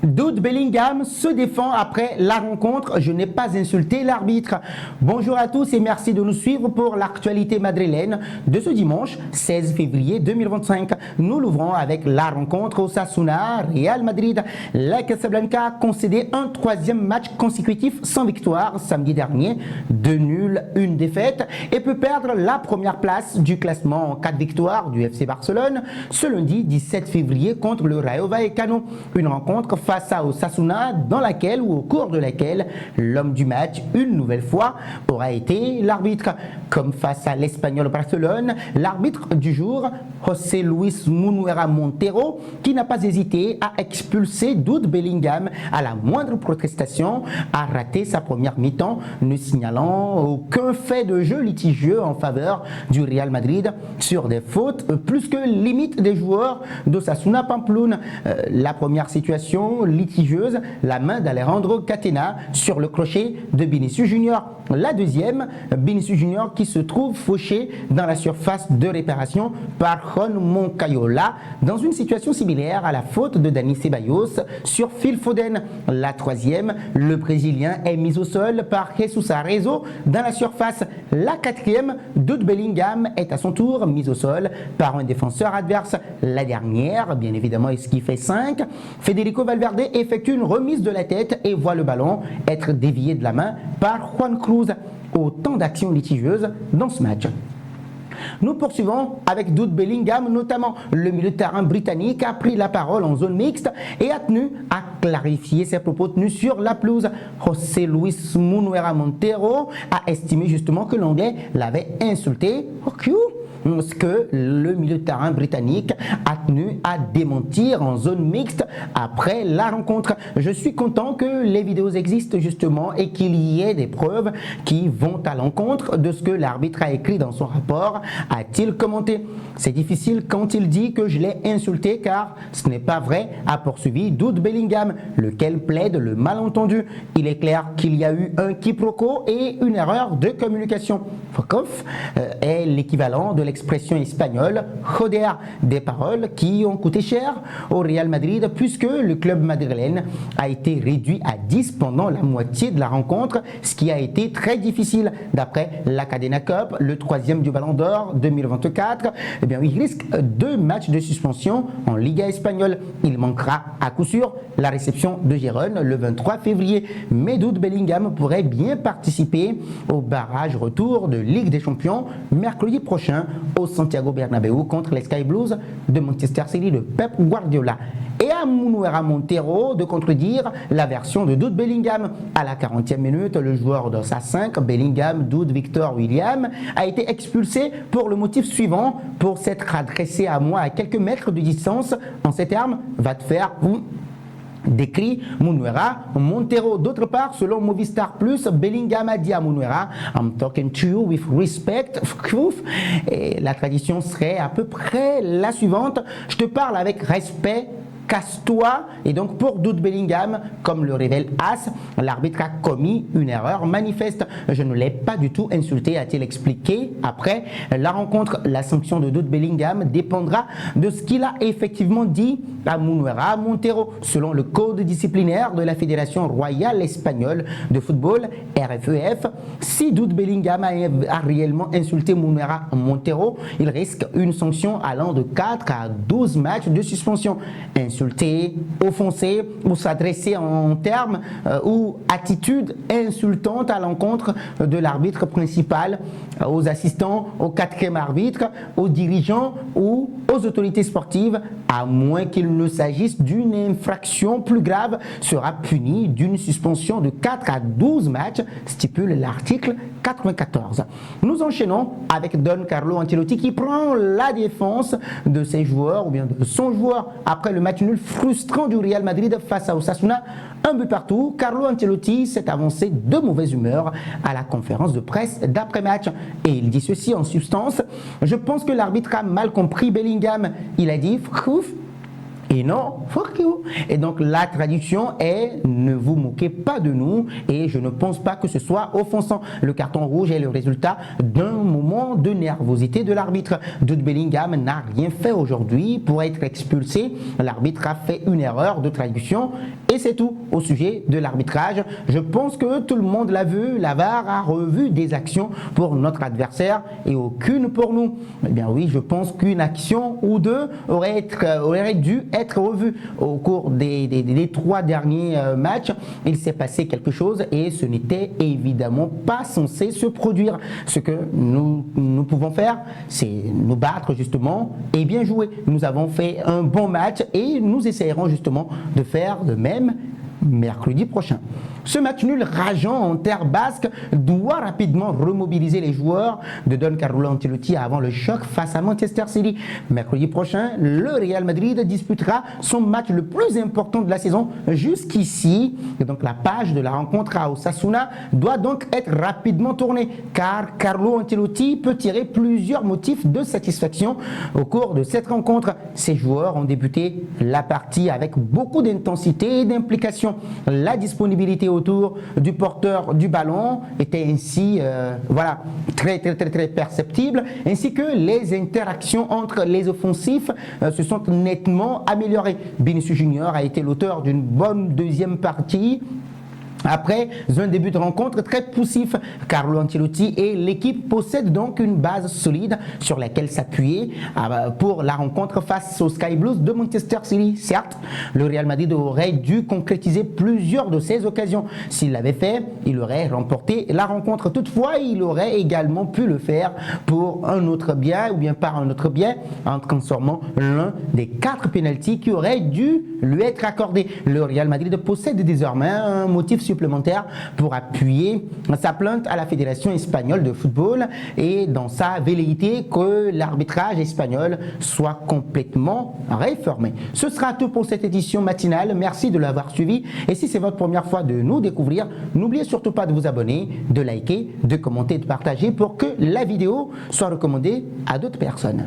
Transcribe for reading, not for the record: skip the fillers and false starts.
Jude Bellingham se défend après la rencontre. Je n'ai pas insulté l'arbitre. Bonjour à tous et merci de nous suivre pour l'actualité madrilène de ce dimanche 16 février 2025. Nous l'ouvrons avec la rencontre Osasuna Real Madrid. La Casablanca a concédé un troisième match consécutif sans victoire samedi dernier, 2 nuls, 1 défaite, et peut perdre la première place du classement en 4 victoires du FC Barcelone ce lundi 17 février contre le Rayo Vallecano. Une rencontre face à Osasuna dans laquelle ou au cours de laquelle l'homme du match une nouvelle fois aura été l'arbitre. Comme face à l'Espagnol Barcelone, l'arbitre du jour, José Luis Munuera Montero, qui n'a pas hésité à expulser Jude Bellingham à la moindre protestation, a raté sa première mi-temps, ne signalant aucun fait de jeu litigieux en faveur du Real Madrid sur des fautes plus que limite des joueurs d'Osasuna Pamplona. La première situation litigieuse, la main d'Alejandro Catena sur le crochet de Vinicius Junior. La deuxième, Vinicius Junior qui se trouve fauché dans la surface de réparation par Juan Moncayola dans une situation similaire à la faute de Dani Ceballos sur Phil Foden. La troisième, le Brésilien est mis au sol par Jesus Arezzo dans la surface. La quatrième, Jude Bellingham est à son tour mis au sol par un défenseur adverse. La dernière, bien évidemment, est ce qui fait 5. Federico Valverde effectue une remise de la tête et voit le ballon être dévié de la main par Juan Cruz. Autant d'actions litigieuses dans ce match. Nous poursuivons avec Jude Bellingham, notamment le milieu de terrain britannique a pris la parole en zone mixte et a tenu à clarifier ses propos tenus sur la pelouse. José Luis Munuera Montero a estimé justement que l'anglais l'avait insulté. Ce que le milieu de terrain britannique a tenu à démentir en zone mixte après la rencontre. Je suis content que les vidéos existent justement et qu'il y ait des preuves qui vont à l'encontre de ce que l'arbitre a écrit dans son rapport, a-t-il commenté. C'est difficile quand il dit que je l'ai insulté car ce n'est pas vrai, a poursuivi Jude Bellingham, lequel plaide le malentendu. Il est clair qu'il y a eu un quiproquo et une erreur de communication. Fokoff est l'équivalent de l'expression espagnole joder, des paroles qui ont coûté cher au Real Madrid puisque le club madrilène a été réduit à 10 pendant la moitié de la rencontre, ce qui a été très difficile. D'après la Cadena Cup, le troisième du Ballon d'Or 2024, il risque 2 matchs de suspension en Liga espagnole. Il manquera à coup sûr la réception de Gérone le 23 février. Mais Jude Bellingham pourrait bien participer au barrage retour de Ligue des Champions mercredi prochain au Santiago Bernabéu contre les Sky Blues de Manchester City de Pep Guardiola. Et à Munuera Montero de contredire la version de Jude Bellingham. À la 40e minute, le joueur de sa 5, Bellingham, Jude Victor William, a été expulsé pour le motif suivant: pour s'être adressé à moi à quelques mètres de distance. En ces termes, va te faire décrit Munuera Montero. D'autre part, selon Movistar Plus, Bellingham a dit à Munuera I'm talking to you with respect. Et la tradition serait à peu près la suivante: je te parle avec respect, casse-toi. Et donc pour Jude Bellingham, comme le révèle AS, l'arbitre a commis une erreur manifeste. Je ne l'ai pas du tout insulté, a-t-il expliqué. Après la rencontre, la sanction de Jude Bellingham dépendra de ce qu'il a effectivement dit à Munuera Montero. Selon le code disciplinaire de la Fédération royale espagnole de football, RFEF, si Jude Bellingham a réellement insulté Munuera Montero, il risque une sanction allant de 4 à 12 matchs de suspension. Insulter, offenser ou s'adresser en termes ou attitudes insultantes à l'encontre de l'arbitre principal, aux assistants, au 4e arbitre, aux dirigeants ou aux autorités sportives, à moins qu'il ne s'agisse d'une infraction plus grave, sera puni d'une suspension de 4 à 12 matchs, stipule l'article 94. Nous enchaînons avec Don Carlo Ancelotti qui prend la défense de ses joueurs ou bien de son joueur après le match nul frustrant du Real Madrid face à Osasuna, 1 but partout. Carlo Ancelotti s'est avancé de mauvaise humeur à la conférence de presse d'après-match et il dit ceci en substance: je pense que l'arbitre a mal compris Bellingham. Il a dit Et non, fuck you. Et donc la traduction est ne vous moquez pas de nous et je ne pense pas que ce soit offensant. Le carton rouge est le résultat d'un moment de nervosité de l'arbitre. Jude Bellingham n'a rien fait aujourd'hui pour être expulsé. L'arbitre a fait une erreur de traduction et c'est tout au sujet de l'arbitrage. Je pense que tout le monde l'a vu. La VAR a revu des actions pour notre adversaire et aucune pour nous. Eh bien oui, je pense qu'une action ou deux aurait dû être revu au cours des 3 derniers matchs. Il s'est passé quelque chose et ce n'était évidemment pas censé se produire. Ce que nous pouvons faire, c'est nous battre justement et bien jouer. Nous avons fait un bon match et nous essayerons justement de faire de même mercredi prochain. Ce match nul rageant en terre basque doit rapidement remobiliser les joueurs de Don Carlo Ancelotti avant le choc face à Manchester City. Mercredi prochain, le Real Madrid disputera son match le plus important de la saison jusqu'ici. Et donc la page de la rencontre à Osasuna doit donc être rapidement tournée car Carlo Ancelotti peut tirer plusieurs motifs de satisfaction au cours de cette rencontre. Ses joueurs ont débuté la partie avec beaucoup d'intensité et d'implication. La disponibilité autour du porteur du ballon était ainsi très perceptible, ainsi que les interactions entre les offensifs se sont nettement améliorées. Vinicius Junior a été l'auteur d'une bonne deuxième partie. Après un début de rencontre très poussif, Carlo Ancelotti et l'équipe possèdent donc une base solide sur laquelle s'appuyer pour la rencontre face aux Sky Blues de Manchester City. Certes, le Real Madrid aurait dû concrétiser plusieurs de ses occasions. S'il l'avait fait, il aurait remporté la rencontre. Toutefois, il aurait également pu le faire pour un autre bien ou bien par un autre bien en transformant l'un des 4 pénaltys qui auraient dû lui être accordés. Le Real Madrid possède désormais un motif supplémentaire pour appuyer sa plainte à la Fédération espagnole de football et dans sa velléité que l'arbitrage espagnol soit complètement réformé. Ce sera tout pour cette édition matinale. Merci de l'avoir suivi et si c'est votre première fois de nous découvrir, n'oubliez surtout pas de vous abonner, de liker, de commenter, de partager pour que la vidéo soit recommandée à d'autres personnes.